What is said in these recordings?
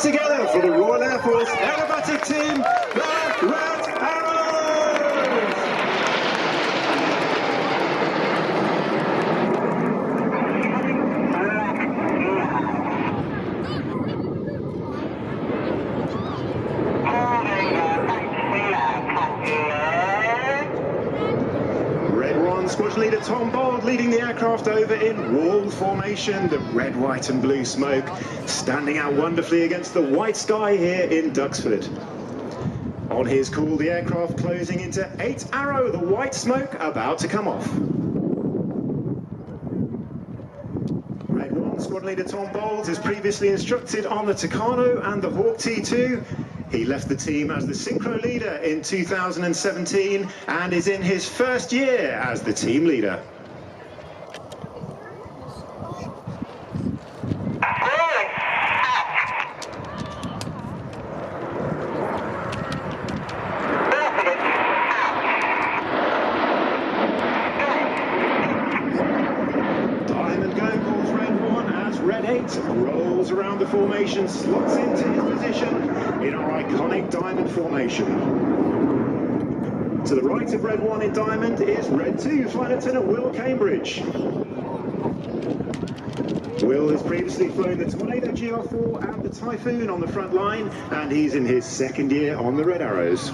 hands together for the Royal Air Force aerobatic team, the Red Arrows! Squadron leader Tom Bold leading the aircraft over in wall formation, the red, white and blue smoke standing out wonderfully against the white sky here in Duxford. On his call, the aircraft closing into 8 Arrow, the white smoke about to come off. Red 1 Squadron leader Tom Bold is previously instructed on the Tucano and the Hawk T2. He left the team as the synchro leader in 2017 and is in his first year as the team leader. Diamond Go calls Red 1 as Red 8 rolls around the formation, slots into his position in our iconic diamond formation. To the right of Red 1 in diamond is Red 2, Flight Lieutenant Will Cambridge. Will has previously flown the Tornado GR4 and the Typhoon on the front line, and he's in his second year on the Red Arrows.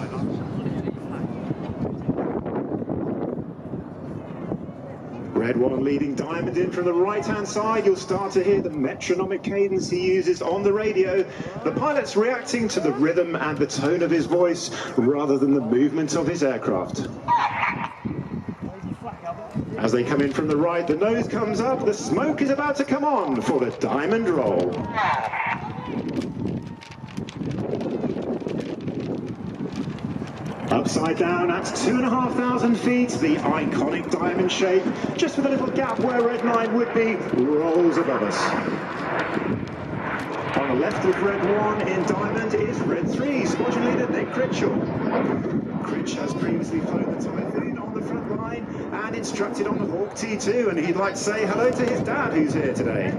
Red 1 leading diamond in from the right-hand side. You'll start to hear the metronomic cadence he uses on the radio. The pilot's reacting to the rhythm and the tone of his voice rather than the movement of his aircraft. As they come in from the right, the nose comes up, the smoke is about to come on for the diamond roll. Upside down at 2,500 feet, the iconic diamond shape, just with a little gap where Red 9 would be, rolls above us. On the left of Red 1 in diamond is Red 3, Squadron leader Nick Critchell. Critch has previously flown the Typhoon on the front line and instructed on the Hawk T2, and he'd like to say hello to his dad who's here today.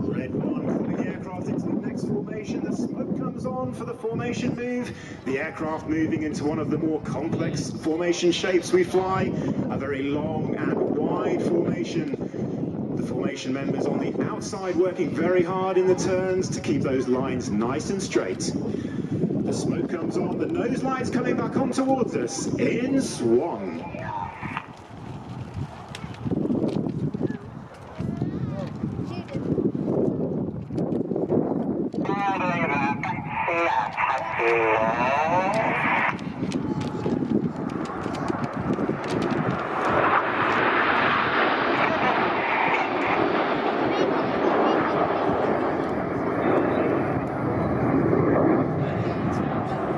Red 1 calling the aircraft into the next formation. The smoke comes on for the formation move. The aircraft moving into one of the more complex formation shapes we fly. A very long and wide formation. The formation members on the outside working very hard in the turns to keep those lines nice and straight. The smoke comes on, the nose lights coming back on towards us in Swan.